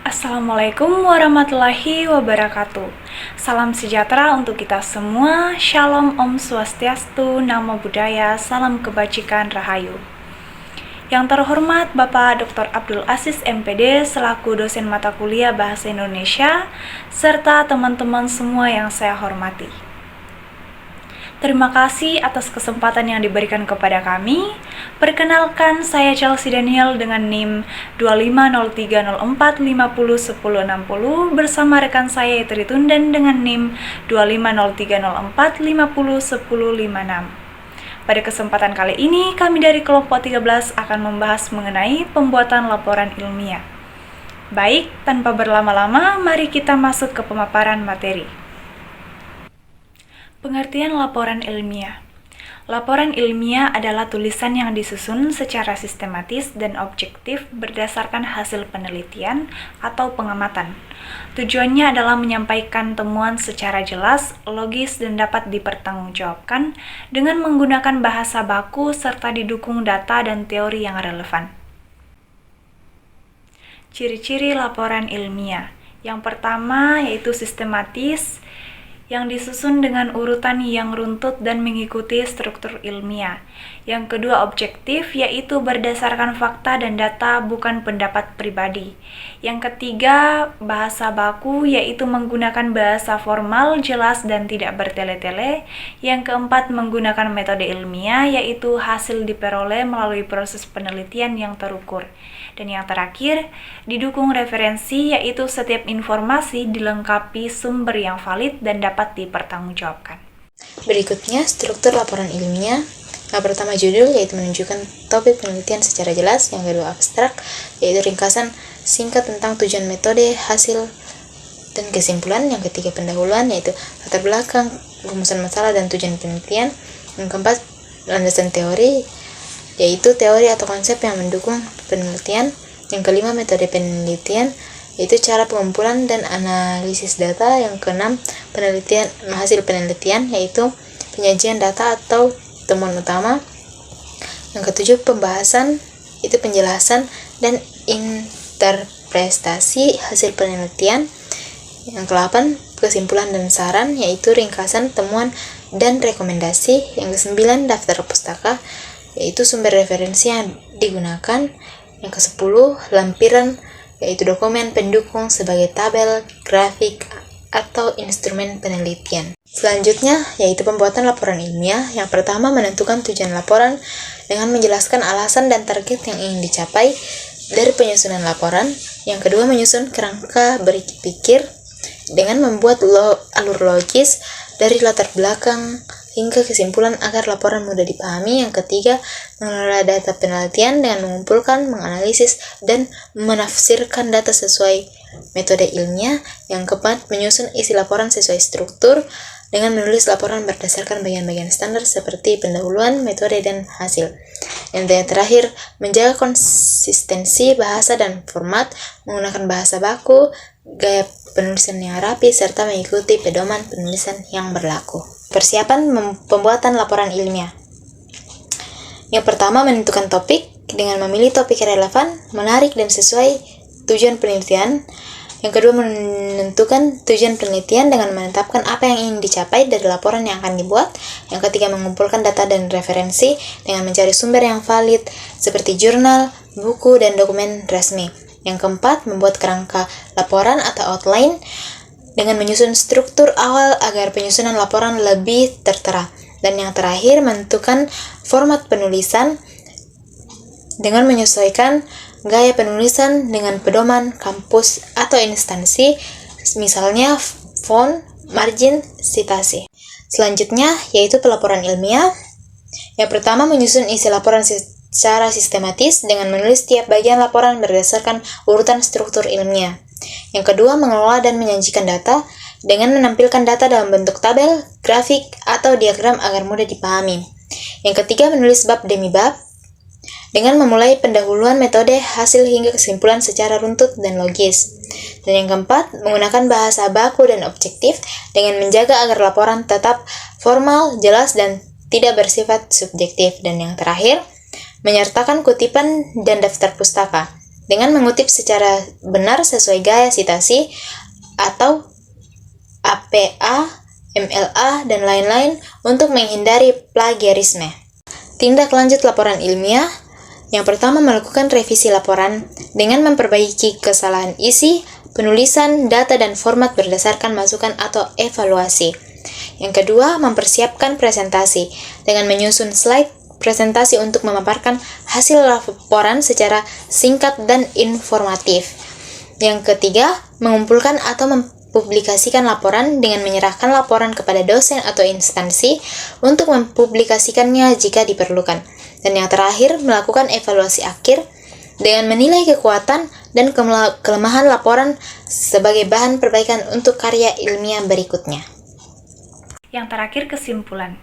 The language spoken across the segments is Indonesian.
Assalamualaikum warahmatullahi wabarakatuh. Salam sejahtera untuk kita semua. Shalom, Om Swastiastu, Namo Buddhaya, salam kebajikan, Rahayu. Yang terhormat Bapak Dr. Abdul Aziz MPD selaku dosen mata kuliah Bahasa Indonesia, serta teman-teman semua yang saya hormati. Terima kasih atas kesempatan yang diberikan kepada kami. Perkenalkan, saya Chelsea Daniel dengan NIM 250304501060 bersama rekan saya Tri Tundan dengan NIM 250304501056. Pada kesempatan kali ini, kami dari kelompok 13 akan membahas mengenai pembuatan laporan ilmiah. Baik, tanpa berlama-lama, mari kita masuk ke pemaparan materi. Pengertian laporan ilmiah. Laporan ilmiah adalah tulisan yang disusun secara sistematis dan objektif berdasarkan hasil penelitian atau pengamatan. Tujuannya adalah menyampaikan temuan secara jelas, logis, dan dapat dipertanggungjawabkan dengan menggunakan bahasa baku serta didukung data dan teori yang relevan. Ciri-ciri laporan ilmiah. Yang pertama yaitu sistematis, yang disusun dengan urutan yang runtut dan mengikuti struktur ilmiah. Yang kedua objektif, yaitu berdasarkan fakta dan data, bukan pendapat pribadi. Yang ketiga bahasa baku, yaitu menggunakan bahasa formal, jelas, dan tidak bertele-tele. Yang keempat menggunakan metode ilmiah, yaitu hasil diperoleh melalui proses penelitian yang terukur. Dan yang terakhir, didukung referensi, yaitu setiap informasi dilengkapi sumber yang valid dan dapat dipertanggungjawabkan. Berikutnya, struktur laporan ilmiah. Yang pertama judul, yaitu menunjukkan topik penelitian secara jelas. Yang kedua abstrak, yaitu ringkasan singkat tentang tujuan, metode, hasil, dan kesimpulan. Yang ketiga pendahuluan, yaitu latar belakang, rumusan masalah, dan tujuan penelitian. Yang keempat landasan teori, yaitu teori atau konsep yang mendukung penelitian. Yang kelima metode penelitian, yaitu cara pengumpulan dan analisis data. Yang keenam hasil penelitian, yaitu penyajian data atau temuan utama. Yang ketujuh pembahasan, itu penjelasan dan interpretasi hasil penelitian. Yang ke-8 kesimpulan dan saran, yaitu ringkasan temuan dan rekomendasi. Yang ke-9 daftar pustaka, yaitu sumber referensi yang digunakan. Yang ke-10 lampiran, yaitu dokumen pendukung sebagai tabel, grafik, atau instrumen penelitian. Selanjutnya, yaitu pembuatan laporan ilmiah. Yang pertama, menentukan tujuan laporan dengan menjelaskan alasan dan target yang ingin dicapai dari penyusunan laporan. Yang kedua, menyusun kerangka berpikir dengan membuat alur logis dari latar belakang hingga kesimpulan agar laporan mudah dipahami. Yang ketiga, mengelola data penelitian dengan mengumpulkan, menganalisis, dan menafsirkan data sesuai metode ilmiah. Yang keempat, menyusun isi laporan sesuai struktur dengan menulis laporan berdasarkan bagian-bagian standar seperti pendahuluan, metode, dan hasil. Yang terakhir, menjaga konsistensi bahasa dan format, menggunakan bahasa baku, gaya penulisan yang rapi, serta mengikuti pedoman penulisan yang berlaku. Persiapan pembuatan laporan ilmiah. Yang pertama, menentukan topik dengan memilih topik yang relevan, menarik, dan sesuai tujuan penelitian. Yang kedua, menentukan tujuan penelitian dengan menetapkan apa yang ingin dicapai dari laporan yang akan dibuat. Yang ketiga, mengumpulkan data dan referensi dengan mencari sumber yang valid seperti jurnal, buku, dan dokumen resmi. Yang keempat, membuat kerangka laporan atau outline dengan menyusun struktur awal agar penyusunan laporan lebih tertera. Dan yang terakhir, menentukan format penulisan dengan menyesuaikan gaya penulisan dengan pedoman kampus atau instansi, misalnya font, margin, sitasi. Selanjutnya, yaitu pelaporan ilmiah. Yang pertama, menyusun isi laporan secara sistematis dengan menulis tiap bagian laporan berdasarkan urutan struktur ilmiah. Yang kedua, mengelola dan menyajikan data dengan menampilkan data dalam bentuk tabel, grafik, atau diagram agar mudah dipahami. Yang ketiga, menulis bab demi bab dengan memulai pendahuluan, metode, hasil, hingga kesimpulan secara runtut dan logis. Dan yang keempat, menggunakan bahasa baku dan objektif dengan menjaga agar laporan tetap formal, jelas, dan tidak bersifat subjektif. Dan yang terakhir, menyertakan kutipan dan daftar pustaka dengan mengutip secara benar sesuai gaya sitasi atau APA, MLA, dan lain-lain untuk menghindari plagiarisme. Tindak lanjut laporan ilmiah. Yang pertama, melakukan revisi laporan dengan memperbaiki kesalahan isi, penulisan, data, dan format berdasarkan masukan atau evaluasi. Yang kedua, mempersiapkan presentasi dengan menyusun slide presentasi untuk memaparkan hasil laporan secara singkat dan informatif. Yang ketiga, mengumpulkan atau mempublikasikan laporan dengan menyerahkan laporan kepada dosen atau instansi untuk mempublikasikannya jika diperlukan. Dan yang terakhir, melakukan evaluasi akhir dengan menilai kekuatan dan kelemahan laporan sebagai bahan perbaikan untuk karya ilmiah berikutnya. Yang terakhir, kesimpulan.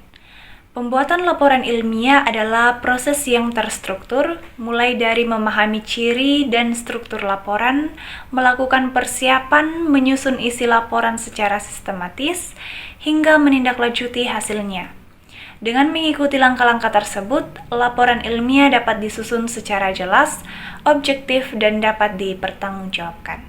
Pembuatan laporan ilmiah adalah proses yang terstruktur, mulai dari memahami ciri dan struktur laporan, melakukan persiapan, menyusun isi laporan secara sistematis, hingga menindaklanjuti hasilnya. Dengan mengikuti langkah-langkah tersebut, laporan ilmiah dapat disusun secara jelas, objektif, dan dapat dipertanggungjawabkan.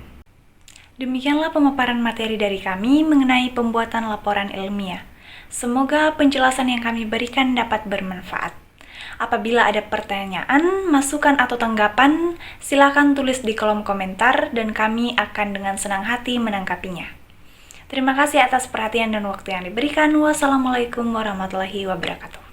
Demikianlah pemaparan materi dari kami mengenai pembuatan laporan ilmiah. Semoga penjelasan yang kami berikan dapat bermanfaat. Apabila ada pertanyaan, masukan, atau tanggapan, silakan tulis di kolom komentar dan kami akan dengan senang hati menanggapinya. Terima kasih atas perhatian dan waktu yang diberikan. Wassalamualaikum warahmatullahi wabarakatuh.